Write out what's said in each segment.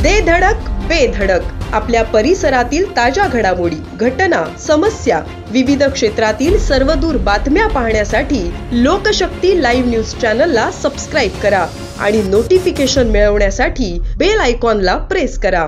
दे धडक बेधडक आपल्या परिसरातील ताज्या घडामोडी, घटना, समस्या, विविध क्षेत्रातील सर्वदूर बातम्या पाहण्यासाठी लोकशक्ती लाईव्ह न्यूज चॅनलला सबस्क्राईब करा आणि नोटिफिकेशन मिळवण्यासाठी बेल आयकॉनला प्रेस करा.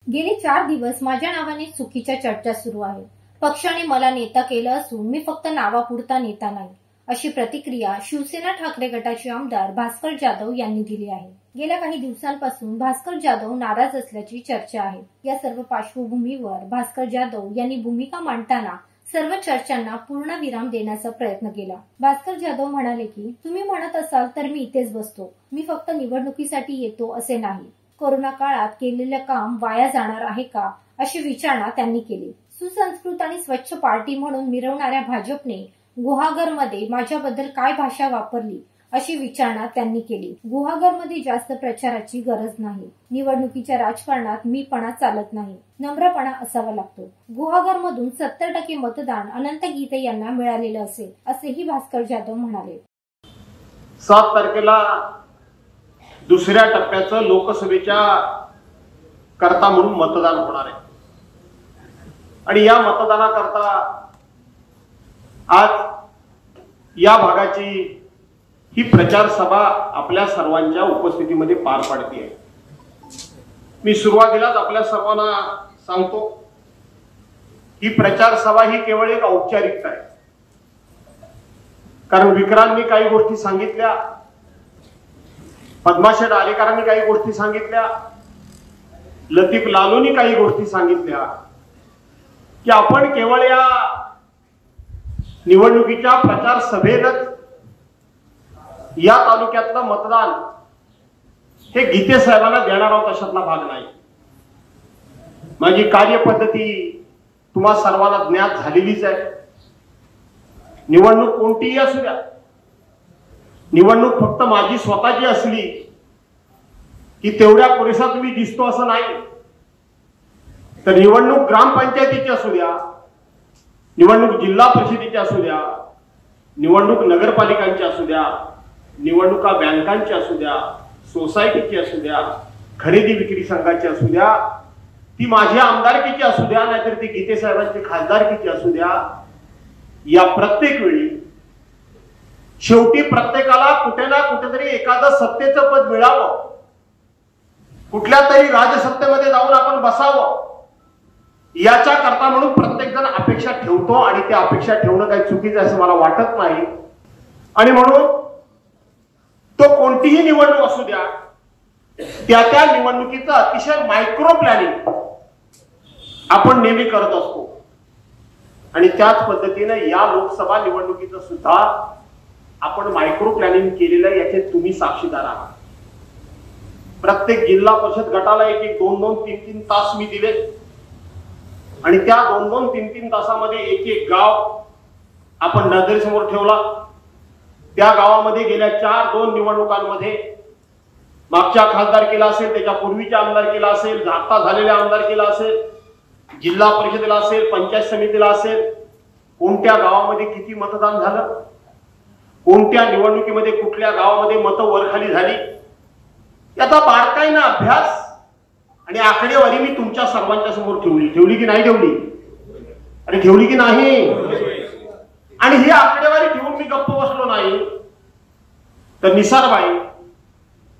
गेले 4 दिवस माझ्या नावाने चुकीच्या चर्चा सुरू आहे. पक्षाने मला नेता केलं असून मी फक्त नावापुरता नेता नाही, अशी प्रतिक्रिया शिवसेना ठाकरे गटाचे आमदार भास्कर जाधव यांनी दिली आहे. गेल्या काही दिवसांपासून भास्कर जाधव नाराज असल्याची चर्चा आहे. या सर्व पार्श्वभूमीवर भास्कर जाधव यांनी भूमिका मांडताना सर्व चर्चांना पूर्णविराम देण्याचा प्रयत्न केला. भास्कर जाधव म्हणाले की तुम्ही म्हणत असाल तर मी इथेच बसतो, मी फक्त निवडणुकीसाठी येतो असे नाही. कोरोना काळात केलेले काम वाया जाणार आहे का, अशी विचारणा त्यांनी केली. सुसंस्कृत आणि स्वच्छ पार्टी म्हणून मिरवणाऱ्या भाजपने गुहागरमध्ये माझ्याबद्दल काय भाषा वापरली, अशी विचारणा त्यांनी केली. गुहागरमध्ये जास्त प्रचाराची गरज नाही. निवडणुकीच्या राजकारणात मीपणा चालत नाही, नम्रपणा असावा लागतो. गुहागरमधून 70% मतदान अनंत गीते यांना मिळालेलं असेल, असेही भास्कर जाधव म्हणाले. 7 तारखेला दुसऱ्या टप्प्याचं लोकसभेच्या करता म्हणून मतदान होणार आहे आणि या मतदानाकरता आज या भागाची ही प्रचार सभा आपल्या सर्वांच्या उपस्थितीमध्ये पार पाडते आहे. मी सुरुवातीलाच आपल्या सर्वांना सांगतो ही प्रचार सभा ही केवळ एक औपचारिकता आहे. कारण विक्रांतनी काही गोष्टी सांगितल्या, पद्माशेठ आरेकरांनी काही गोष्टी सांगितल्या, लतीफ लालूंनी काही गोष्टी सांगितल्या की आपण केवळ या निवडणुकीच्या प्रचार सभेतच या तालुक्यातलं मतदान हे गीते साहेबांना देणार आहोत अशातला भाग नाही. माझी कार्यपद्धती तुम्हा सर्वांना ज्ञात झालेलीच आहे. निवडणूक कोणतीही असू द्या, निवडणूक फक्त माझी स्वतःची असली की तेवढ्या पुरेसा तुम्ही दिसतो असं नाही. तर निवडणूक ग्रामपंचायतीची असू द्या, निवडणूक जिल्हा परिषदेची असू द्या, निवडणूक नगरपालिकांची असू द्या, निवडणुका बँकांची असू द्या, सोसायटीची असू द्या, खरेदी विक्री संघाची असू द्या, ती माझ्या आमदारकीची असू द्या, नाहीतर ती गीते साहेबांची खासदारकीची असू द्या, या प्रत्येक वेळी शेवटी प्रत्येकाला कुठे ना कुठेतरी एखादं सत्तेचं पद मिळावं, कुठल्या तरी राजसत्तेमध्ये जाऊन आपण बसावं, याच्या करता म्हणून प्रत्येक जण अपेक्षा ठेवतो आणि त्या अपेक्षा ठेवणं काही चुकीचं असं मला वाटत नाही. आणि म्हणून तो कोणतीही निवडणूक असू द्या, त्या निवडणुकीचं अतिशय मायक्रो प्लॅनिंग आपण नेहमी करत असतो आणि त्याच पद्धतीने या लोकसभा निवडणुकीचं सुद्धा आपण मायक्रो प्लॅनिंग केलेलं आहे, याचे तुम्ही साक्षीदार आहात. प्रत्येक जिल्हा परिषद गटाला 1-1, 2-2, 3-3 तास मी दिले आणि त्या 2-2, 3-3 तासामध्ये एक गाव आपण नजरेसमोर ठेवला. त्या गावामध्ये गेल्या 4-2 निवडणुकांमध्ये मागच्या खासदारकीला असेल, त्याच्या पूर्वीच्या आमदारकीला असेल, आता झालेल्या आमदारकीला असेल, जिल्हा परिषदेला असेल, पंचायत समितीला असेल, कोणत्या गावामध्ये किती मतदान झालं, कोणत्या निवडणुकीमध्ये कुठल्या गावामध्ये मतं वरखाली झाली, याचा बारकाईने अभ्यास आणि आकडेवारी मी तुमच्या सर्वांच्या समोर ठेवली की नाही ठेवली? अरे ठेवली की नाही? आणि ही आकडेवारी ठेवून मी गप्प बसलो नाही. तर निसारबाई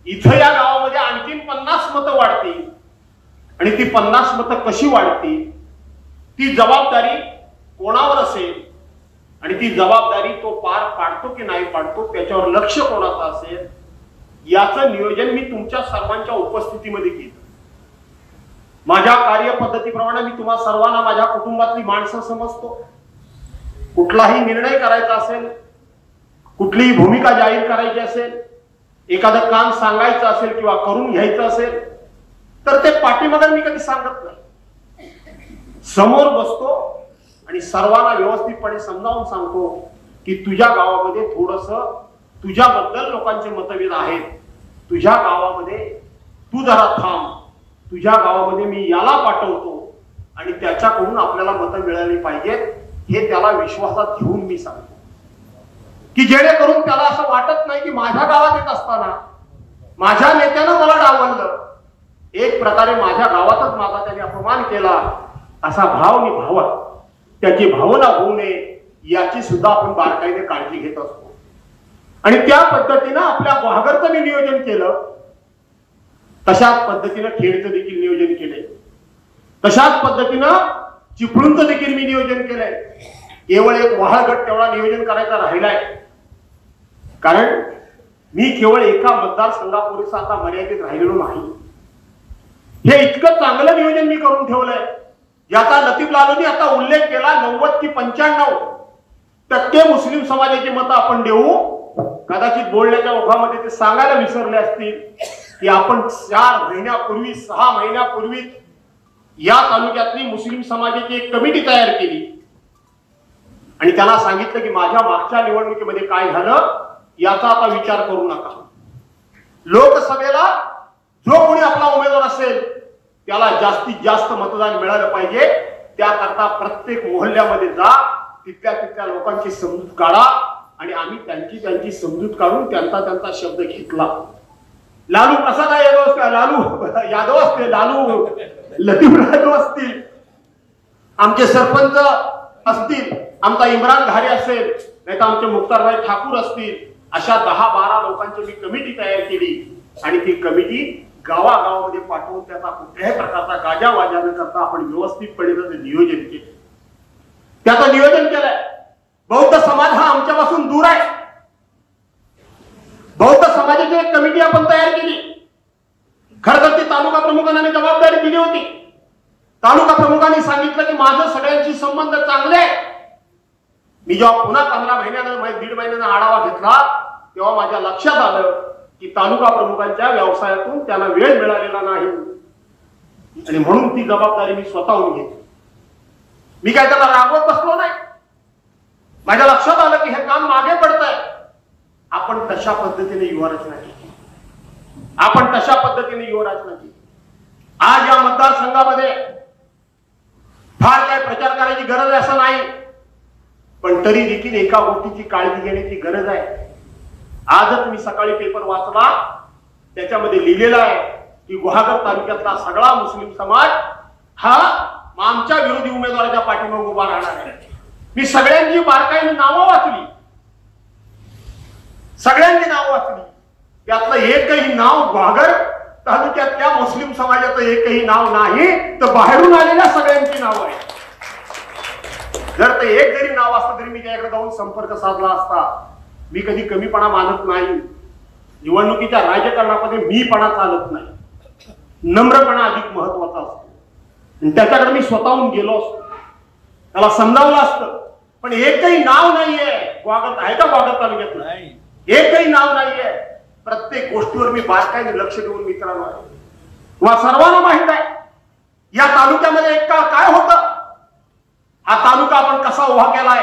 इथं या गावामध्ये आणखीन 50 मतं वाढतील आणि ती 50 मतं कशी वाढतील, ती जबाबदारी कोणावर असेल आणि ती जबाबदारी तो पार पाडतो की नाही पाडतो, त्याच्यावर लक्ष कोणाचं असेल, याचं नियोजन मी तुमच्या सर्वांच्या उपस्थितीमध्ये केलं. माझ्या कार्यपद्धतीप्रमाणे मी तुम्हा सर्वांना माझ्या कुटुंबातली माणसं समजतो. कुठलाही निर्णय करायचा असेल, कुठलीही भूमिका जाहीर करायची असेल, एखादं काम सांगायचं असेल किंवा करून घ्यायचं असेल, तर ते पाठीमागे मी कधी सांगत नाही. समोर बसतो आणि सर्वांना व्यवस्थितपणे समजावून सांगतो की तुझ्या गावामध्ये थोडंसं तुझ्याबद्दल लोकांचे मतभेद आहेत, तुझ्या गावामध्ये तू जरा थांब, तुझ्या गावामध्ये मी याला पाठवतो आणि त्याच्याकडून आपल्याला मतं मिळाली पाहिजेत, हे त्याला विश्वासात घेऊन मी सांगतो की जेणेकरून त्याला असं वाटत नाही की माझ्या गावात येत असताना माझ्या नेत्यानं मला डावललं, एक प्रकारे माझ्या गावातच माझा त्याने अपमान केला असा भाव निभावा, त्याची भावना होऊ नये याची सुद्धा आपण बारकाईने काळजी घेत असतो. आणि त्या पद्धतीनं आपल्या गुहागरचं मी नियोजन केलं, तशाच पद्धतीनं खेडचं देखील नियोजन केलंय, तशाच पद्धतीनं चिपळूणचं देखील मी नियोजन केलंय. केवळ एक वहाळगट तेवढा नियोजन करायचा राहिलाय, कारण मी केवळ एका मतदारसंघापुरेसा आता मर्यादित राहिलेलो नाही. हे इतकं चांगलं नियोजन मी करून ठेवलंय, याचा लतीफ लालूंनी आता उल्लेख केला. 90 की 95% मुस्लिम समाजाची मतं आपण देऊ. कदाचित बोलण्याच्या ओघामध्ये ते सांगायला विसरले असतील की आपण 4 महिन्यापूर्वी 6 महिन्यापूर्वी या तालुक्यातली मुस्लिम समाजाची एक कमिटी तयार केली आणि त्यांना सांगितलं की माझ्या मागच्या निवडणुकीमध्ये काय झालं याचा आता विचार करू नका. लोकसभेला जो कोणी आपला उमेदवार असेल त्याला जास्तीत जास्त मतदान मिळालं पाहिजे. त्याकरता प्रत्येक मोहल्ल्यामध्ये जा, तिथल्या लोकांची समजूत काढा. आणि आम्ही त्यांची समजूत काढून त्यांचा शब्द घेतला. लालू प्रसाद यादव असतील, लालू लतीफ लालू असतील, आमचे सरपंच असतील, आमचा इम्रान घारे असेल, नाही तर आमचे मुख्तारभाई ठाकूर असतील, अशा 10-12 लोकांची मी कमिटी तयार केली आणि ती कमिटी गावागावामध्ये पाठवून त्याचा कुठल्याही प्रकारचा गाजावाजा न करता आपण व्यवस्थितपणे नियोजन केलं. त्याचं नियोजन केलंय. बौद्ध समाज हा आमच्यापासून दूर आहे. बौद्ध समाजाची एक कमिटी आपण तयार केली. खरं तर ती तालुका प्रमुखांनी जबाबदारी दिली होती. तालुका प्रमुखांनी सांगितलं की माझं सगळ्यांशी संबंध चांगले आहे. मी जेव्हा पुन्हा 15 महिन्यानं 1.5 महिन्यानं आढावा घेतला तेव्हा माझ्या लक्षात आलं की तालुका प्रमुखांच्या व्यवसायातून त्यांना वेळ मिळालेला नाही आणि म्हणून ती जबाबदारी मी स्वतःहून घेतली. मी काय त्याला रागवत बसलो नाही. माझ्या लक्षात आलं की हे काम मागे पडतंय. आपण तशा पद्धतीने युवारचना केली. आज या मतदारसंघामध्ये फार काय प्रचार करायची गरज आहे असं नाही, पण तरी देखील एका गोष्टीची काळजी घेण्याची गरज आहे. आजच मी सकाळी पेपर वाचला, त्याच्यामध्ये लिहिलेलं आहे की गुहागर तालुक्यातला सगळा मुस्लिम समाज हा आमच्या विरोधी उमेदवाराच्या पाठीमागे उभा राहणार आहे. मी सगळ्यांची बारकाईने नावं वाचली, त्यातलं एकही नाव गुहागर तालुक्यातल्या मुस्लिम समाजाचं एकही नाव नाही, तर बाहेरून आलेल्या सगळ्यांची नावं आहेत. जर ते एक जरी नाव असतं तरी मी त्याकडे जाऊन संपर्क साधला असता. मी कधी कमीपणा मानत नाही. निवडणुकीच्या राजकारणामध्ये मीपणा चालत नाही. नम्रपणा अधिक महत्वाचा असतो. त्याच्याकडे मी स्वतःहून गेलो असतो, त्याला समजावलं असतं. पण एकही नाव नाहीये गुहागर, आहे का गुहागर तालुक्यात? नाही, एकही नाव नाहीये. प्रत्येक गोष्टीवर मी बारकाईने लक्ष देऊन मित्रांनो आहे. तुम्हा सर्वांना माहित आहे या तालुक्यामध्ये एक काळ काय होतं. हा तालुका आपण कसा उभा केलाय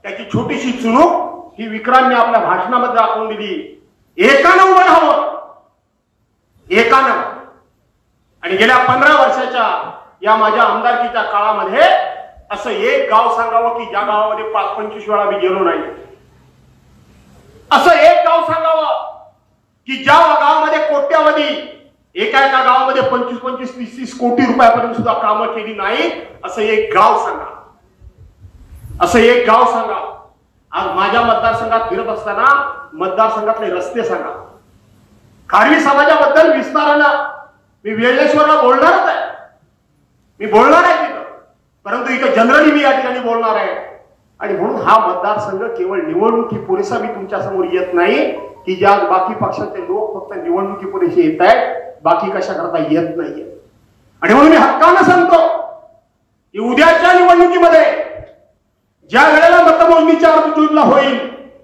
त्याची छोटीशी चुणूक ही विक्रांतने आपल्या भाषणामध्ये दाखवून दिली. एकानं उभं राहावं, एकानं. आणि गेल्या 15 वर्षाच्या या माझ्या आमदारकीच्या काळामध्ये असं एक गाव सांगावं की ज्या गावामध्ये 25 वेळा मी गेलो नाही. असं एक गाव सांगावं की ज्या गावामध्ये कोट्यावधी, एका गावामध्ये 25-25, 30-30 कोटी रुपयापर्यंत सुद्धा कामं केली नाही. असं एक गाव सांगा. आज माझ्या मतदारसंघात फिरत असताना मतदारसंघातले रस्ते सांगा. खारवी समाजाबद्दल विस्तारानं मी वेळेश्वरला बोलणारच आहे, तिथं, परंतु इथं जनरली मी या ठिकाणी बोलणार आहे. आणि म्हणून हा मतदारसंघ केवळ निवडणुकी पुरेसा मी तुमच्या समोर येत नाही की ज्या बाकी पक्षाचे लोक फक्त निवडणुकी पुरेसे येत आहेत, बाकी कशा करता येत नाहीये. आणि म्हणून मी हक्कानं सांगतो की उद्याच्या निवडणुकीमध्ये ज्या वेळेला मतमोजणी 4 जूनला होईल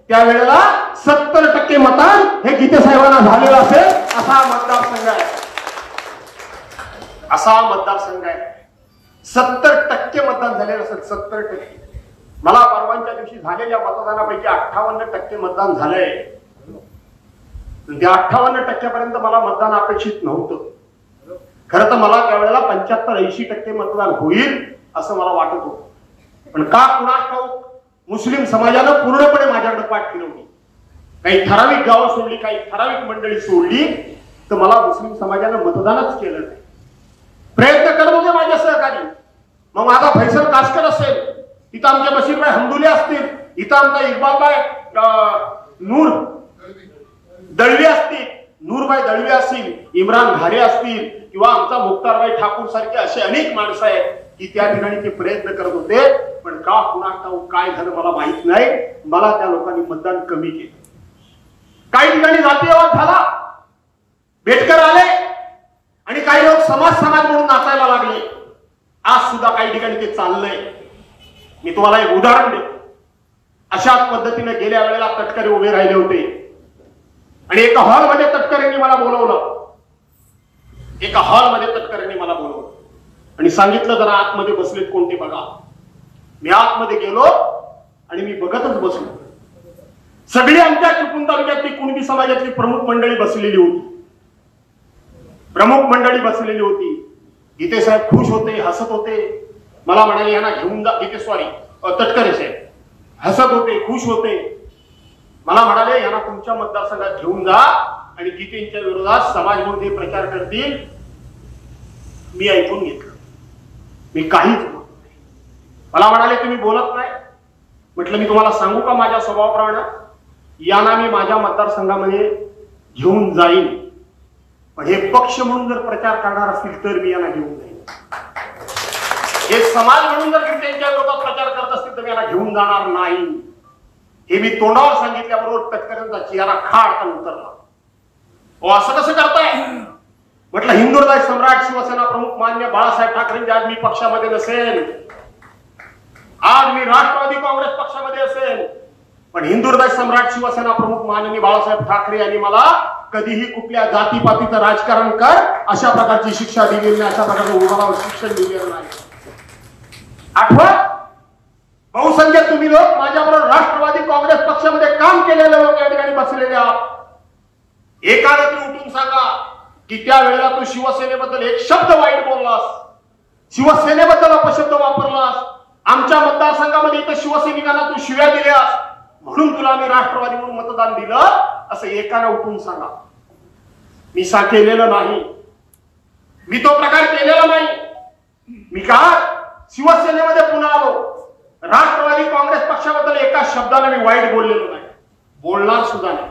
त्यावेळेला 70% मतदान हे गीते साहेबांना झालेलं असेल असा मतदारसंघ आहे. 70% मतदान झालेलं असेल. 70%. मला परवांच्या दिवशी झालेल्या मतदानापैकी 58% मतदान झालंय. त्या 58% पर्यंत मला मतदान अपेक्षित नव्हतं. खरं तर मला त्यावेळेला 75-80% मतदान होईल असं मला वाटत होतं. पण का कुणास ठाऊक मुस्लिम समाजानं पूर्णपणे माझ्याकडे पाठ फिरवली. काही ठराविक गावं सोडली, काही ठराविक मंडळी सोडली, तर मला मुस्लिम समाजानं मतदानच केलं नाही. मग माझा फैसल कासकर असेल, इथं आमचे बशीरभाई हमदुले असतील, इथं आमचा इक्बालभाई नूर दळवी असतील, नूरभाई दळवी असतील, इम्रान घारे असतील किंवा आमचा मुक्तारभाई ठाकूर सारखे असे अनेक माणसं आहेत की त्या ठिकाणी ते प्रयत्न करत होते. पण का कुणाला काय झालं मला माहित नाही. मला त्या लोकांनी मतदान कमी केलं. काही ठिकाणी जातीयवाद झाला, बेटकर आले आणि काही लोक समाज म्हणून नाचायला लागले. आज सुद्धा काही ठिकाणी ते चाललंय. मी तुम्हाला एक उदाहरण देतो. अशाच पद्धतीने गेल्या वेळेला तटकरे उभे राहिले होते आणि एका हॉलमध्ये तटकरेंनी मला बोलवलं. एका हॉलमध्ये तटकरेंनी मला बोलवलं आणि सांगितलं जरा आतमध्ये बसलेत कोणते बघा. मी आतमध्ये गेलो आणि मी बघतच बसलो. सगळी आमच्या चिपळूण तालुक्यातली कुणबी समाजातली प्रमुख मंडळी बसलेली होती. प्रमुख मंडळी बसलेली होती. गीते साहेब खुश होते, हसत होते. मला म्हणाले यांना घेऊन जा. तटकरे साहेब हसत होते, खुश होते. मला म्हणाले यांना तुमच्या मतदारसंघात घेऊन जा आणि गीतेंच्या विरोधात समाज म्हणून ते प्रचार करतील. मी ऐकून घेतलं. मी काहीच बोलत नाही. मला म्हणाले तुम्ही बोलत नाही. म्हटलं मी तुम्हाला सांगू का माझ्या स्वभावाप्रमाणे यांना मी माझ्या मतदारसंघामध्ये घेऊन जाईन, पण हे पक्ष म्हणून जर प्रचार करणार असतील तर मी यांना घेऊन जाईन. हे समाज म्हणून जर त्यांच्या विरोधात प्रचार करत असतील तर मी यांना घेऊन जाणार नाही. हे मी तोंडावर सांगितल्याबरोबर तटकरेंचा चेहरा खाडकन उतरला. असं कसं करताय. म्हटलं हिंदुहृदय सम्राट शिवसेना प्रमुख मान्य बाळासाहेब ठाकरेंचे आज मी पक्षामध्ये नसेल, आज मी राष्ट्रवादी काँग्रेस पक्षामध्ये असेल, पण हिंदुहृदय सम्राट शिवसेना प्रमुख माननीय बाळासाहेब ठाकरे यांनी मला कधीही कुठल्या जातीपातीचं राजकारण कर अशा प्रकारची शिक्षा दिलेली नाही, अशा प्रकारचं उभारावर शिक्षण दिलेलं नाही. आठवत बहुसंख्य तुम्ही लोक माझ्याबरोबर राष्ट्रवादी काँग्रेस पक्षामध्ये काम केलेले लोक या ठिकाणी बसलेले आहात. एकाने तू उठून सांगा की त्या वेळेला तू शिवसेनेबद्दल एक शब्द वाईट बोललास, शिवसेनेबद्दल अपशब्द वापरलास, आमच्या मतदारसंघामध्ये इथं शिवसैनिकांना तू शिव्या दिल्यास म्हणून तुला आम्ही राष्ट्रवादी म्हणून मतदान दिलं, असं एकाने उठून सांगा. मी केलेलं नाही. मी तो प्रकार केलेला नाही. मी का शिवसेनेमध्ये पुन्हा आलो. राष्ट्रवादी काँग्रेस पक्षाबद्दल एका शब्दाने मी वाईट बोललेलो नाही, बोलणार सुद्धा नाही,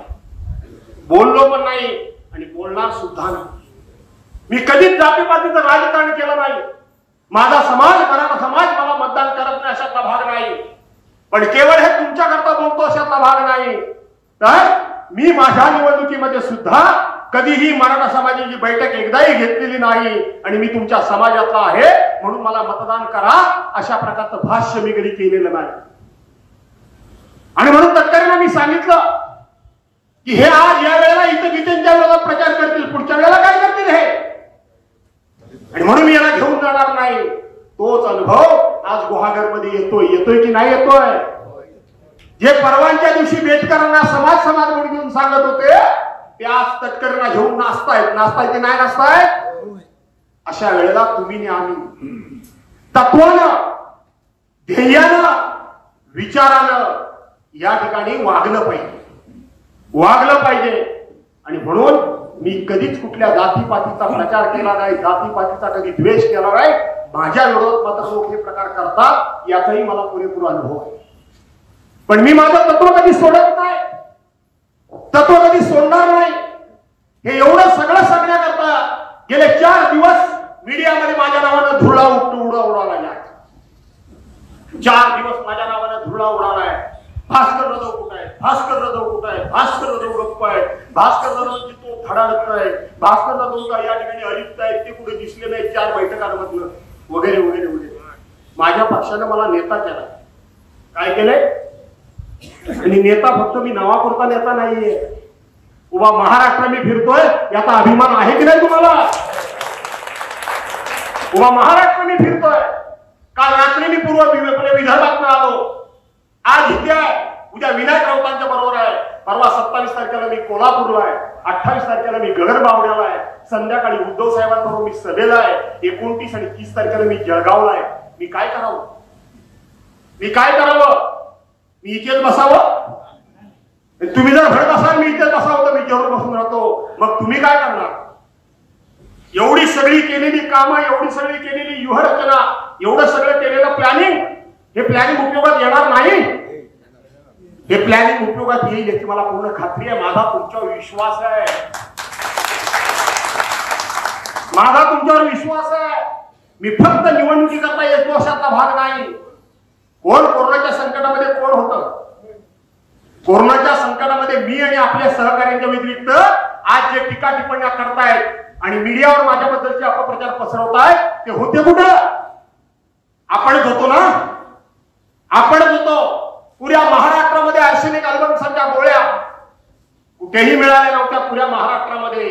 बोललो पण नाही आणि बोलणार सुद्धा नाही. मी कधीच जातीपातीचं राजकारण केलं नाही. माझा समाज, मराठा समाज मला मतदान करत नाही अशातला भाग नाही, पण केवळ हे तुमच्याकरता बोलतो अशातला भाग नाही. तर मी माझ्या निवडणुकीमध्ये सुद्धा कधीही मराठा समाजाची बैठक एकदाही घेतलेली नाही आणि मी तुमच्या समाजातला आहे म्हणून मला मतदान करा अशा प्रकारचं भाष्य मी कधी केलेलं नाही. आणि म्हणून तटकरेंना मी सांगितलं की हे आज या वेळेला इथं गीतेंच्या विरोधात प्रचार करतील, पुढच्या वेळेला काय करतील हे, आणि म्हणून मी याला घेऊन जाणार नाही. तोच अनुभव आज गुहागरमध्ये येतोय की नाही येतोय. जे परवानच्या दिवशी बेटकरांना समाज म्हणून घेऊन सांगत होते ते आज तटकरेंना घेऊन नाचतायत की नाही नाचतायत. अशा वेळेला तुम्ही आम्ही तत्वानं, ध्येयानं, विचारानं या ठिकाणी वागलं पाहिजे. आणि म्हणून मी कधीच कुठल्या जातीपातीचा प्रचार केला नाही, जातीपातीचा कधी द्वेष केला नाही. माझ्या विरोधात मात्र लोक हे प्रकार करतात याचाही मला पुरेपूर अनुभव आहे. पण मी माझं तत्व कधी सोडत नाही, तत्व कधी सोडणार नाही. हे एवढं सगळं सांगण्याकरता गेले 4 दिवस मीडियामध्ये माझ्या नावानं धुळा उडाला. 4 दिवस माझ्या नावानं धुळा उडालाय. भास्कर जाधव कुठे आहे, भास्कर जाधव कुठे आहे, भास्कर जाधव गप्प आहे, भास्कर जाधवची तो धडाडत आहे, भास्कर जाधव का या ठिकाणी अलिप्त आहेत, ते कुठे दिसले नाही 4 बैठकांमधलं वगैरे वगैरे वगैरे. माझ्या पक्षानं मला नेता केला. काय केलंय. आणि नेता फक्त मी नावापुरता नेता नाहीये. उभा महाराष्ट्र मी फिरतोय याचा अभिमान आहे की नाही तुम्हाला. उभा महाराष्ट्र मी फिरतोय. काल रात्री मी पूर्व विदर्भात आलो. आज इथे आहे, उद्या विनायक राऊतांच्या बरोबर आहे. परवा 27 तारखेला मी कोल्हापूरला आहे, 28 तारखेला मी गगनबावड्याला आहे, संध्याकाळी उद्धव साहेबांबरोबर मी सभेला आहे, 29 आणि 30 तारखेला मी जळगावला आहे. मी काय करावं. मी इथेच बसावं. तुम्ही जर घडत असाल मी इथेच बसावं तर मी जेवढं बसून राहतो. मग तुम्ही काय करणार. एवढी सगळी केलेली कामं, एवढी सगळी केलेली व्यूहरचना, एवढं सगळं केलेलं प्लॅनिंग, हे प्लॅनिंग उपयोगात येणार नाही. हे प्लॅनिंग उपयोगात येईल याची मला पूर्ण खात्री आहे. माझा तुमच्यावर विश्वास आहे. माझा तुमच्यावर विश्वास आहे. मी फक्त निवडणुकीकरता 1 वर्षाचा भाग नाही. कोण कोरोनाच्या संकटामध्ये कोण होतं? कोरोनाच्या संकटामध्ये मी आणि आपल्या सहकार्यांच्या व्यतिरिक्त आज जे टीका टिप्पण्या करतायत आणि मीडियावर माझ्याबद्दलचे अपप्रचार पसरवतायत ते होते कुठं? आपणच होतो ना. आपणच होतो. पुऱ्या महाराष्ट्रामध्ये आर्सेनिक अल्बमसारख्या गोळ्या कुठेही मिळाल्या नव्हत्या. पुऱ्या महाराष्ट्रामध्ये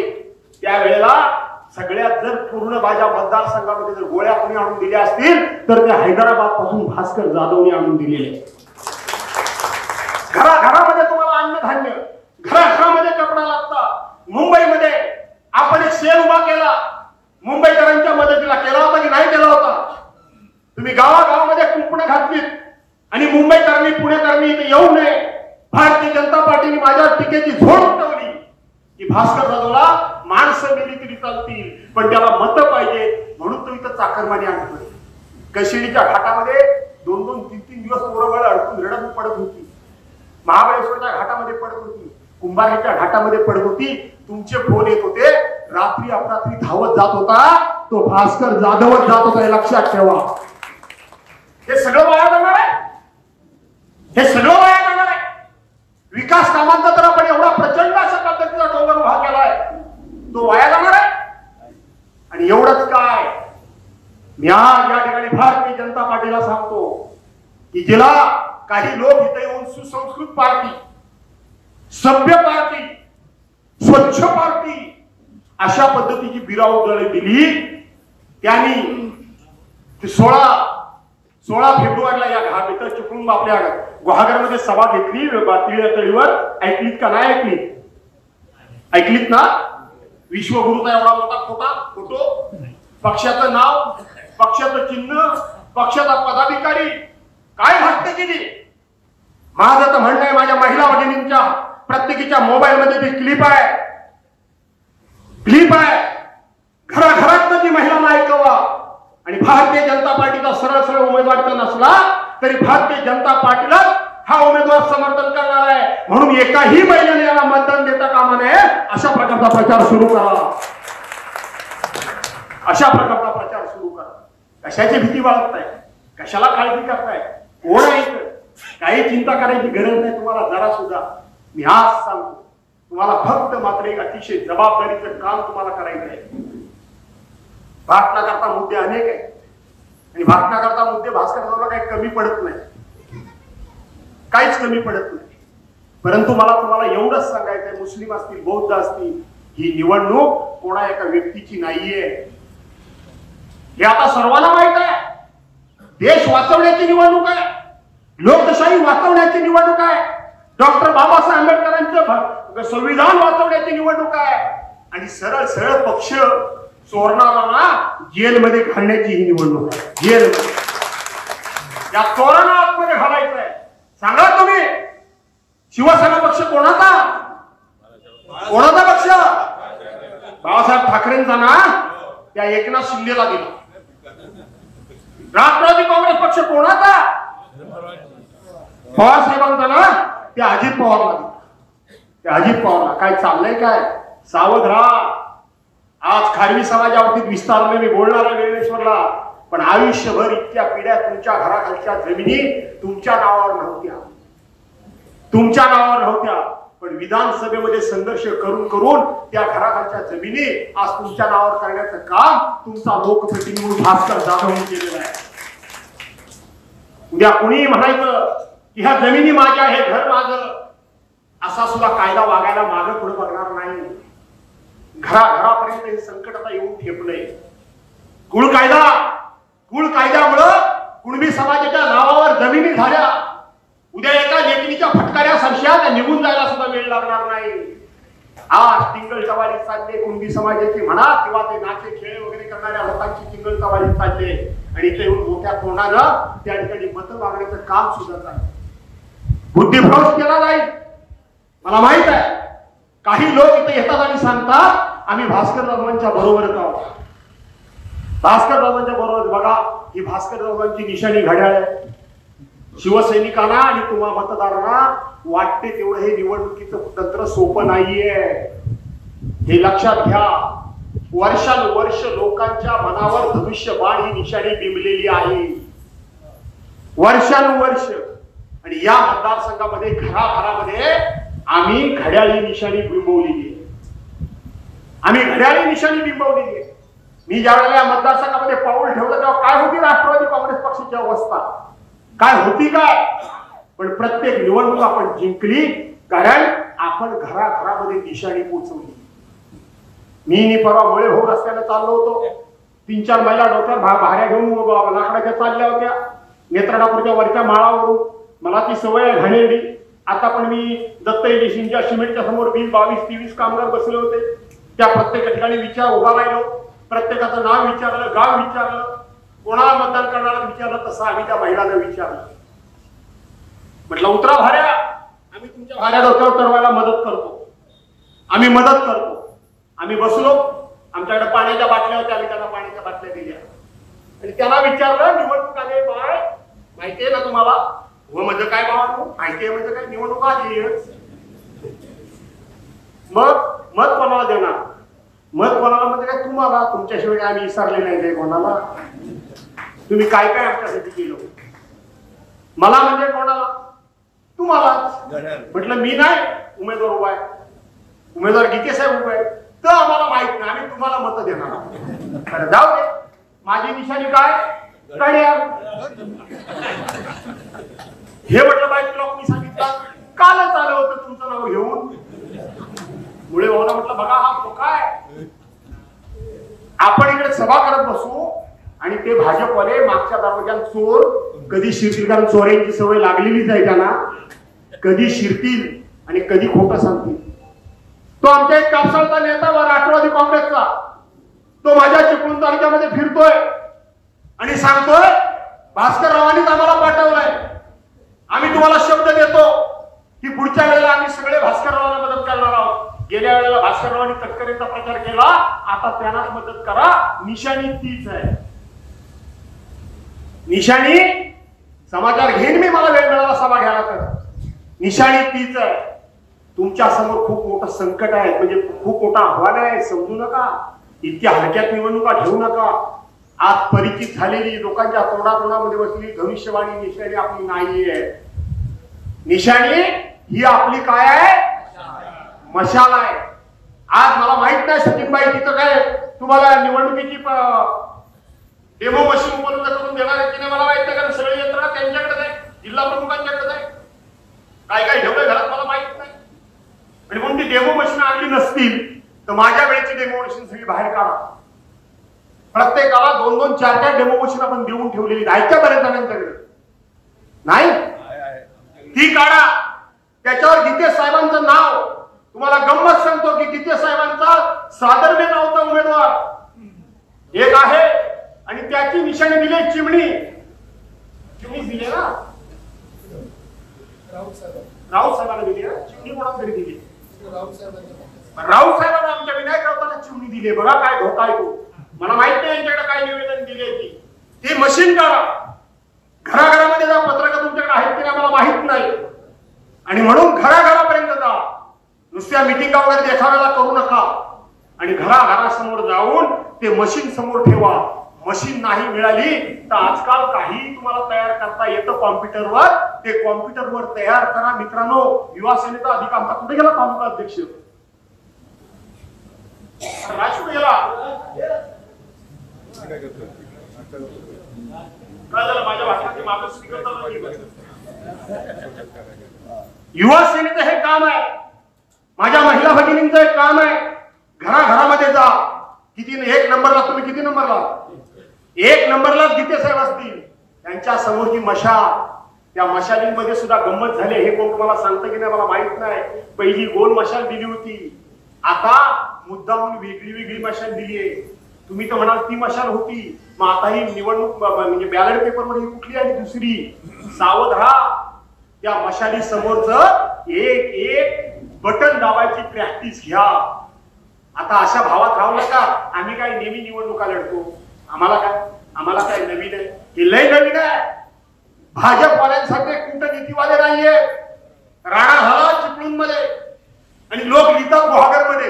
त्यावेळेला सगळ्यात जर पूर्ण माझ्या मतदारसंघामध्ये जर गोळ्या कोणी आणून दिल्या असतील तर त्या हैदराबाद पासून भास्कर जाधवने आणून दिलेले. घराघरामध्ये तुम्हाला अन्नधान्य, घराघरामध्ये कपडा लागता. मुंबईमध्ये आपण एक सेल उभा केला, मुंबईकरांच्या मदतीला केला होता की नाही केला होता? तुम्ही गावागावामध्ये कुंपणं घातलीत आणि मुंबईकरांनी पुणेकरांनी इथे येऊ नये. भारतीय जनता पार्टीने माझ्यावर टीकेची झोड उठवली की भास्कर जाधवला माणसं गेली तरी चालतील पण त्याला मतं पाहिजे म्हणून तो इथं चाकरमानी आणतोय. कशिडीच्या घाटामध्ये 2-2, 3-3 दिवस पोरबळ अडकून रडत पडत होती. महाबळेश्वरच्या घाटामध्ये पडत होती. कुंभारच्या घाटामध्ये पडत होती. तुमचे फोन येत होते. रात्री अपरात्री धावत जात होता तो भास्कर जाधवच जात होता. हे लक्षात ठेवा. हे सगळं वाया जाणार आहे. हे सगळं वाया जाणार आहे. विकास कामांचा तर आपण एवढा प्रचंड अशा पद्धतीचा डोंगर उभा केलाय तो वाया जाणार आहे. आणि एवढंच काय, मी आज या ठिकाणी भारतीय जनता पार्टीला सांगतो की जिला काही लोक इथे येऊन सुसंस्कृत पार्टी, सभ्य पार्टी, स्वच्छ पार्टी अशा पद्धतीची बिराउदळी दिली त्यांनी 16 फेब्रुवारीला या घाट इथं चिपळूण आपल्या गुहागरमध्ये सभा घेतली. तळीवर ऐकलीत का नाही ऐकलीत? ऐकलीत ना? विश्वगुरूचा एवढा मोठा फोटो, पक्षाचं नाव, पक्षाचं चिन्ह, पक्षाचा पदाधिकारी, काय भाषणे केली. माझं तर म्हणणं आहे माझ्या महिला भगिनींच्या प्रत्येकीच्या मोबाईल मध्ये ती क्लिप आहे. घराघरात ती महिलांना ऐकवा. आणि भारतीय जनता पार्टीचा सरळ उमेदवार तर नसला तरी भारतीय जनता पार्टीला हा उमेदवार समर्थन करणार आहे म्हणून एकाही महिलेने याला मतदान देता कामा नये. अशा प्रकारचा प्रचार सुरू करा. अशा प्रकारचा प्रचार सुरू करा. कशाची भीती बाळगताय? कशाला काळजी करताय? कोण आहे? काही चिंता करायची गरज नाही तुम्हाला जरा सुद्धा. मी आज सांगतो तुम्हाला फक्त मात्र एक अतिशय जबाबदारीचं काम तुम्हाला करायचं आहे. भाषणाकरता मुद्दे अनेक आहेत आणि भाषणाकरता मुद्दे भास्कर जाधवला काही कमी पडत नाही, काहीच कमी पडत नाही. परंतु मला तुम्हाला एवढंच सांगायचंय, मुस्लिम असतील, बौद्ध असतील, ही निवडणूक कोणा एका व्यक्तीची नाहीये. हे आता सर्वांना माहित आहे. देश वाचवण्याची निवडणूक आहे. लोकशाही वाचवण्याची निवडणूक आहे. डॉक्टर बाबासाहेब आंबेडकरांचं संविधान वाचवण्याची निवडणूक आहे. आणि सरळ सरळ पक्ष चोरणारा जेलमध्ये घालण्याची ही निवडणूक आहे. जेलमध्ये या चोरांना आतमध्ये घालायचं आहे. सांगा तुम्ही शिवसेना पक्ष कोणाचा? कोणाचा पक्ष? बाळासाहेब ठाकरेंचा ना, त्या एकनाथ शिंदेला दिला. राष्ट्रवादी काँग्रेस पक्ष कोणाचा? पवार साहेबांचा ना, त्या अजित पवारला दिला. त्या अजित पवारला. काय चाललंय काय? सावध राहा. आज खारवी समाजावरती विस्ताराने मी बोलणार आहे वेळेश्वरला, पण आयुष्यभर इतक्या पिढ्या तुमच्या घराखालच्या जमिनी तुमच्या नावावर नव्हत्या. तुमच्या नावावर नव्हत्या, पण विधानसभेमध्ये संघर्ष करून करून त्या घराखालच्या जमिनी आज तुमच्या नावावर करण्याचं काम तुमचा लोकप्रतिनिधी भास्कर जाधवने केलेलं आहे. उद्या कुणी म्हणायचं की ह्या जमिनी माझ्या, हे घर माझं, असा सुद्धा कायदा वागायला मागे पुढे बघणार नाही. घराघरापर्यंत हे संकट आता येऊन ठेपलंय. कुळ कायद्यामुळं कुणबी समाजाच्या नावावर जमिनी झाल्या. उद्या एका लेखणीच्या फटकाऱ्या सरश्या त्या निघून जायला सुद्धा वेळ लागणार नाही. आज टिंगल टवाली चालले कुणबी समाजाची म्हणा किंवा ते नाचे खेळ वगैरे करणाऱ्या लोकांची टिंगल टवाली चालले आणि इथे येऊन मोठ्या तोंडानं त्या ठिकाणी मतं मागण्याचं काम सुद्धा चाललं. बुद्धिभ्रष्ट केला जाईल. मला माहित आहे काही लोक इथे येतात आणि सांगतात आम्ही भास्कर जाधवांच्या बरोबरच आहोत. भास्कर जाधवांच्या बरोबर. बघा, ही भास्कर जाधवांची निशाणी घड्याळ आहे. शिवसैनिकांना आणि तुम्हा मतदारांना वाटते तेवढं हे निवडणुकीचं तंत्र सोपं नाहीये, हे लक्षात घ्या. वर्षानुवर्ष लोकांच्या मनावर धनुष्यबाण ही निशाणी बिंबलेली आहे, वर्षानुवर्ष. आणि या मतदारसंघामध्ये घराघरामध्ये आम्ही घड्याळी निशाणी बिंबवलेली आहे, आम्ही घड्याळी निशाणी बिंबवलेली आहे. मी ज्या वेळेला या मतदारसंघामध्ये पाऊल ठेवलं तेव्हा काय होती राष्ट्रवादी काँग्रेस पक्षाची अवस्था, काय होती काय. पण प्रत्येक निवडणूक आपण जिंकली कारण आपण घराघरामध्ये निशाणी पोचवली. मी परवा मुळे हो रस्त्याने चाललो होतो, 3-4 महिला डोक्यावर भाऱ्या घेऊन लाकडाच्या चालल्या होत्या नेत्रडापूरच्या वरच्या माळावरून. मला ती सवय आहे घाणेरडी. आता पण मी दत्त देशींच्या सिमेंटच्या समोर 20-22-23 कामगार बसले होते. त्या प्रत्येक ठिकाणी उभा राहिलो, प्रत्येकाचं नाव विचारलं, गाव विचारलं, कोणाला मतदान करणारा विचारलं. तसं आम्ही त्या महिलांना विचारलं. म्हटलं उतरा भाऱ्या, आम्ही तुमच्या भाऱ्या डोक्यावर चढवायला मदत करतो, आम्ही मदत करतो. आम्ही बसलो, आमच्याकडे पाण्याच्या बाटल्या होत्या, आम्ही त्यांना पाण्याच्या बाटल्या दिल्या आणि त्यांना विचारलं निवडणूक आली बाय, माहितीये ना तुम्हाला. हो म्हणजे काय बाबा, माहितीये म्हणजे काय, निवडणूक आली. मग मत कोणाला देणार, मत कोणाला म्हणजे काय, तुम्हाला. तुमच्याशिवाय आम्ही विसरले नाही काय कोणाला. तुम्ही काय काय आमच्यासाठी केलं, मला म्हणजे कोणाला, तुम्हाला. म्हटलं मी नाही उमेदवार उभा आहे, उमेदवार गीते साहेब उभे आहेत, तर आम्हाला माहित नाही, आम्ही तुम्हाला मत देणार. जाऊ दे, माझी निशाणी काय, घड्याळ. हे म्हटलं बाई तुला कोणी सांगितलं, कालच आलं होतं तुमचं नाव घेऊन. मुळे भाऊला म्हटलं बघा हा तो काय, आपण इकडे सभा करत बसू आणि ते भाजपवाले मागच्या दरवाज्यात चोर कधी शिरतील, कारण चोऱ्यांची सवय लागलेलीच आहे त्यांना, कधी शिरतील आणि कधी खोटं सांगतील. तो आमच्या एक कापसाळचा नेता व राष्ट्रवादी काँग्रेसचा, तो माझ्या चिपळूण तालुक्यामध्ये फिरतोय आणि सांगतोय भास्कर रावांनीच आम्हाला पाठवलंय, आम्ही तुम्हाला शब्द देतो की पुढच्या वेळेला आम्ही सगळे भास्कर रावांना मदत करणार आहोत. गेल्या वेळेला भास्कर रावांनी तटकरेचा प्रचार केला, आता त्यांनाच मदत करा. निशाणी तीच आहे, निशाणी. समाचार घेईन मी, मला वेळ मिळाला सभा घ्यायला तर. निशाणी तीच आहे. तुमच्या समोर खूप मोठं संकट आहे, म्हणजे खूप मोठं आव्हान आहे, समजू नका. इतक्या हलक्यात निवडणुका घेऊ नका. आज परिचित झालेली लोकांच्या तोंडातोंडामध्ये बसली धनुष्यवाणी निशाणी आपली नाहीये. निशाणी ही आपली काय आहे, मशाल आहे. आज मला माहित नाही सचिनबाई तिथं काय तुम्हाला निवडणुकीची डेमो मशीन उपलब्ध करून देणार आहे की नाही मला माहित नाही, कारण सगळे यंत्रणा त्यांच्याकडे आहे, जिल्हा प्रमुखांच्याकडे आहे. काय काय ठेवलंय घरात मला माहित नाही. आणि म्हणून ती डेमो मशीन आणली नसतील तर माझ्या वेळेची डेमो मशीन सगळी बाहेर काढा. प्रत्येकाला 2-2, 4-4 डेमो मशीन आपण देऊन ठेवलेली आहेत का बऱ्याच जणांच्याकडे, नाही? ती काढा. त्याच्यावर गीते साहेबांचं नाव, तुम्हाला गंमत सांगतो की गीते साहेबांचा सादरमे नावचा उमेदवार एक आहे आणि त्याची निशाणी दिली चिमणी. चिमणी दिली ना राऊत साहेबांना दिली ना, चिमणी कोणाला तरी दिली. राऊत साहेबांना आमच्या विनायक राऊतांना चिमणी दिली. बघा काय धोका आहे तो. मला माहित नाही यांच्याकडे काय निवेदन दिले ती मशीन काढा. घराघरामध्ये जा, पत्रकार तुमच्याकडे आहेत की नाही मला माहित नाही. आणि म्हणून घराघरापर्यंत जा, नुसत्या मिटिंगा वगैरे देखाव्याला करू नका. आणि घराघरासमोर जाऊन ते मशीन समोर ठेवा. मशीन नाही मिळाली तर आजकाल काही तुम्हाला तयार करता येतं कॉम्प्युटरवर, ते कॉम्प्युटरवर तयार करा. मित्रांनो, युवा सेनेचा अधिकार कुठे गेला तालुका अध्यक्ष, राजपूत गेला. काय झालं माझ्या भाषणाची मागं स्पीकर. युवा सेनेचं हे काम आहे, माझ्या महिला भगिनींचं एक काम आहे. घराघरामध्ये जा. किती 1 नंबरला तुम्ही किती नंबरला, 1 नंबरला गीते साहेब असतील, त्यांच्या समोरची मशाल, त्या मशालींमध्ये सुद्धा गंमत झाली. हे कोण तुम्हाला सांगतं की नाही मला माहित नाही. पहिली गोल मशाल दिली होती, आता मुद्दामून वेगळी वेगळी मशाल दिली आहे. तुम्ही तर म्हणाल ती मशाल होती, मग आता ही निवडणूक म्हणजे बॅलेट पेपरवर ही कुठली आणि दुसरी. सावध राहा. त्या मशाली समोरच एक एक बटन दाबायची प्रॅक्टिस घ्या. आता अशा भावात राहू नका. आम्ही काय नेहमी निवडणुका लढतो, आम्हाला काय नवीन आहे? हे लय नवीन आहे. भाजपवाल्यांसारखे कूटनीतीवाले नाहीये. राणा झाला चिपळूण मध्ये आणि लोक लिहितात गुहागर मध्ये,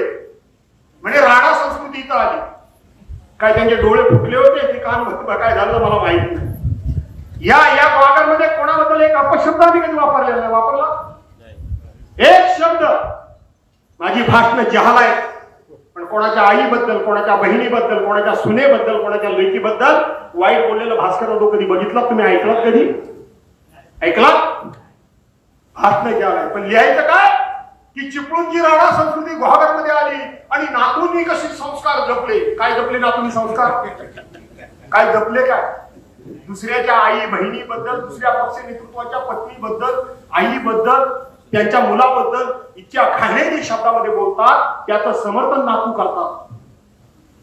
म्हणजे राणा संस्कृती इथं आली. काय त्यांचे डोळे फुटले होते ते कान काय झालं मला माहिती नाही. या गुहागर मध्ये कोणाबद्दल एक अपशब्द आम्ही कधी वापरलेला नाही. वापरला एक शब्द? माझी भाषण जहाल आहे, पण कोणाच्या आईबद्दल, कोणाच्या बहिणीबद्दल, कोणाच्या सुनेबद्दल, कोणाच्या लेकीबद्दल वाईट बोललेलं भास्कर तो कधी बघितला? तुम्ही ऐकलात कधी? ऐकलात? भाषण जहाल आहे, पण लिहायचं काय की चिपळूणची राणा संस्कृती गुहागर मध्ये आली आणि नातूंनी कसे संस्कार जपले. काय जपले नातूंनी संस्कार? काय जपले? काय दुसऱ्याच्या आई बहिणीबद्दल, दुसऱ्या पक्ष नेतृत्वाच्या पत्नीबद्दल, आईबद्दल, त्यांच्या मुलाबद्दल इतक्या घाणेरड्या शब्दामध्ये बोलतात. त्याचं समर्थन नातू करतात,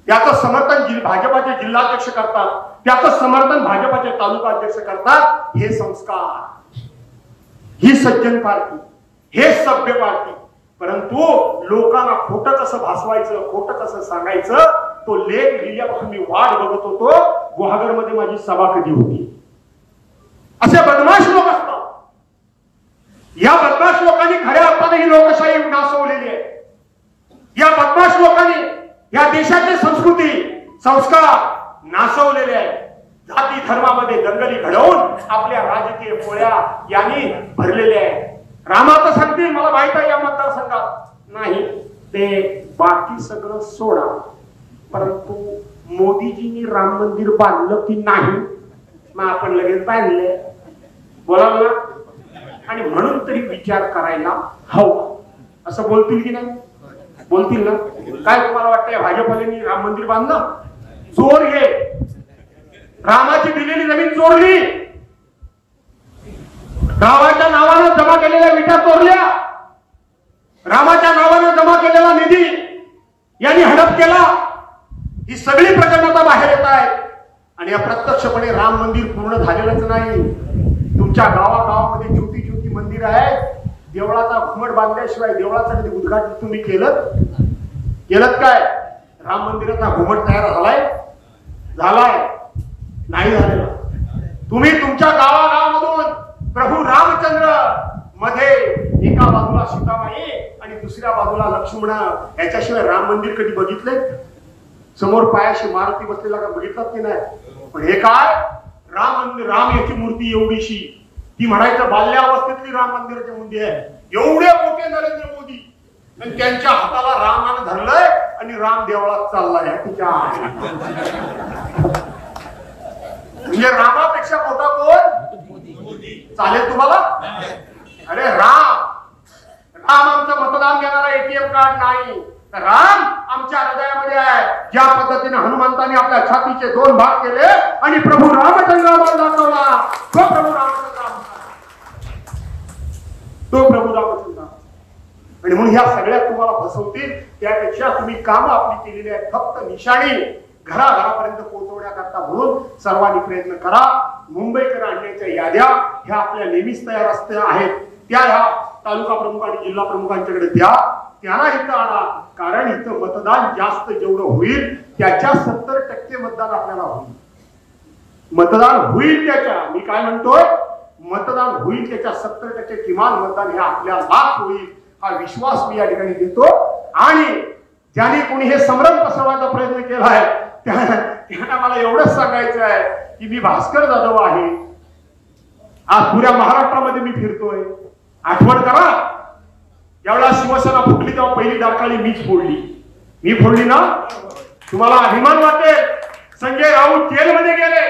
त्याचं समर्थन भाजपाचे जिल्हाध्यक्ष करतात, त्याचं समर्थन भाजपाचे तालुका अध्यक्ष करतात. हे संस्कार, ही सज्जन पार्टी, हे सभ्य पार्टी. परंतु लोकांना खोटं कसं भासवायचं, खोटं कसं सांगायचं, तो लेख लिहिल्यापासून मी वाट बघत होतो. गुहागर मध्ये माझी सभा कधी होती? असे बदमाश लोक असतात. या बदमाश लोकांनी खऱ्या अर्थाने ही लोकशाही नासवलेली आहे. या बदमाश लोकांनी या देशाची संस्कृती, संस्कार नासवलेले आहे. जाती धर्मामध्ये दंगली घडवून आपल्या राजकीय पोळ्या यांनी भरलेल्या आहेत. रामाचं सांगतील मला माहित आहे या मतदारसंघात नाही ते बाकी सगळं सोडा, परंतु मोदीजींनी राम मंदिर बांधलं की नाही? मग आपण लगेच बांधले बोलाल ना. आणि म्हणून तरी विचार करायला हवा, असं बोलतील की नाही? बोलतील ना. काय तुम्हाला वाटतंय भाजपवाल्यांनी राम मंदिर बांधलं? चोर घे, रामाची दिलेली जमीन चोरली, रामाच्या नावानं जमा केलेल्या विटा चोरल्या, रामाच्या नावानं जमा केलेला निधी यांनी हडप केला. ही सगळी प्रकरणता बाहेर येत आहेत. आणि अप्रत्यक्षपणे राम मंदिर पूर्ण झालेलंच नाही. तुमच्या गावागावामध्ये ज्योती मंदिर आहे. देवळाचा घुमट बांधल्याशिवाय देवळाचं कधी उद्घाटन तुम्ही केलं काय? राम मंदिराचा घुमट तयार झालाय? नाही झालेला. तुम्ही तुमच्या गावागावामधून प्रभू रामचंद्र मध्ये एका बाजूला सीतामाई आणि दुसऱ्या बाजूला लक्ष्मण याच्याशिवाय राम मंदिर कधी बघितले? समोर पायाशी मारुती बसलेला का बघितलात की नाही? पण हे काय राम मंदिर, राम याची मूर्ती एवढीशी, ती म्हणायचं बाल्यावस्थेतली राम मंदिराची मूर्ती आहे. एवढे मोठे नरेंद्र मोदी आणि त्यांच्या हाताला रामानं धरलंय आणि राम देवळात चाललाय. तिच्या म्हणजे रामापेक्षा मोठा कोण चालेल तुम्हाला? अरे राम आमचं मतदान देणारा एटीएम कार्ड नाही, राम आमच्या हृदयामध्ये आहे. ज्या पद्धतीने हनुमंतांनी आपल्या छातीचे 2 भाग केले आणि प्रभू रामचंद्रावर दाखवला, तो प्रभू रामचंद्र. आणि म्हणून ह्या सगळ्यात तुम्हाला फसवतील. त्यापेक्षा तुम्ही काम आपली केलेली आहेत फक्त निशाणी घराघरापर्यंत पोहोचवण्याकरता म्हणून सर्वांनी प्रयत्न करा. मुंबईकर आणण्याच्या याद्या ह्या आपल्या नेहमीच तयार असत्या आहेत. त्या ह्या तालुका प्रमुख आणि जिल्हा प्रमुखांच्याकडे द्या, त्यांना इथं आणा. कारण इथं मतदान जास्त जेवढं होईल त्याच्या 70% मतदान आपल्याला होईल. मतदान होईल त्याच्या, मी काय म्हणतोय, मतदान होईल त्याच्या 70% किमान मतदान हे आपल्याला होईल हा विश्वास मी या ठिकाणी देतो. आणि ज्याने कोणी हे संभ्रम पसरवायचा प्रयत्न केला आहे त्यांना मला एवढंच सांगायचं आहे की मी भास्कर जाधव आहे. आज पुऱ्या महाराष्ट्रामध्ये मी फिरतोय. आठवण करा, ज्यावेळेला शिवसेना फुटली तेव्हा पहिली डाकाळी मीच फोडली. मी फोडली ना? तुम्हाला अभिमान वाटेल. संजय राऊत जेलमध्ये गेले.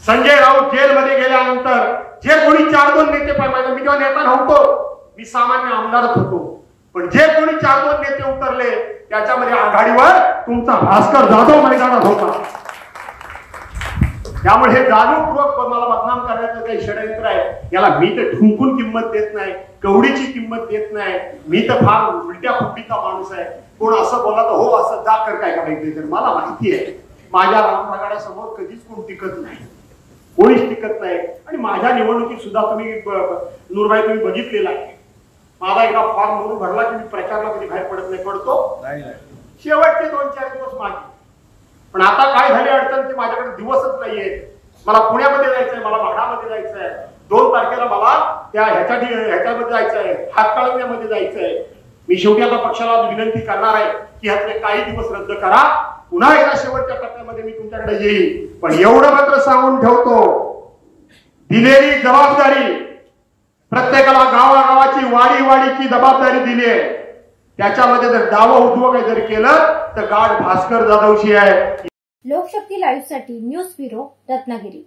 संजय राऊत जेलमध्ये गेल्यानंतर जे कोणी 4-2 नेते पाहिजे, मी तेव्हा नेता नव्हतो, मी सामान्य आमदारच होतो, पण जे कोणी 4-2 नेते उतरले त्याच्यामध्ये आघाडीवर तुमचा भास्कर जाधव मैदानात होता. त्यामुळे हे जाणीवपूर्वक मला बदनाम करण्याचं काही षडयंत्र आहे. याला मी तर ठुंकून किंमत देत नाही, कवडीची किंमत देत नाही. मी तर फार उलट्या फुटीचा माणूस आहे. कोण असं बोला तर हो असं जा कर काय करायचं. तर मला माहिती आहे माझ्या रामरागाड्यासमोर कधीच कोण टिकत नाही, कोणीच टिकत नाही. आणि माझ्या निवडणुकीत सुद्धा तुम्ही नूरबाई तुम्ही बघितलेला आहे. माझा एकदा फॉर्म म्हणून भरला की मी प्रचारला कधी बाहेर पडत नाही, पडतो शेवटचे 2-4 दिवस मागे. पण आता काय झाली अडचण की माझ्याकडे दिवसच नाहीये. मला पुण्यामध्ये जायचंय, मला म्हाडामध्ये जायचंय, 2 तारखेला मला त्या ह्याच्यामध्ये जायचंय, हातकणंगल्यामध्ये जायचंय. मी शेवटी आता पक्षाला विनंती करणार आहे की ह्यातले काही दिवस रद्द करा, पुन्हा एकदा शेवटच्या टप्प्यामध्ये मी तुमच्याकडे येईल. पण एवढं मात्र सांगून ठेवतो, दिलेली जबाबदारी प्रत्येकाला गावागावाची वाडीची जबाबदारी दिली आहे. त्याच्यामध्ये जर डावं उद्योग काही जर केलं तर गाठ भास्कर जाधवशी आहे. लोकशक्ती लाईव्ह साठी न्यूज ब्युरो रत्नागिरी.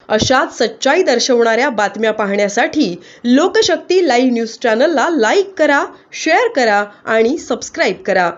अशाच सच्चाई दर्शवणाऱ्या बातम्या पाहण्यासाठी लोकशक्ती लाईव्ह न्यूज चॅनलला लाईक करा, शेअर करा आणि सबस्क्राईब करा.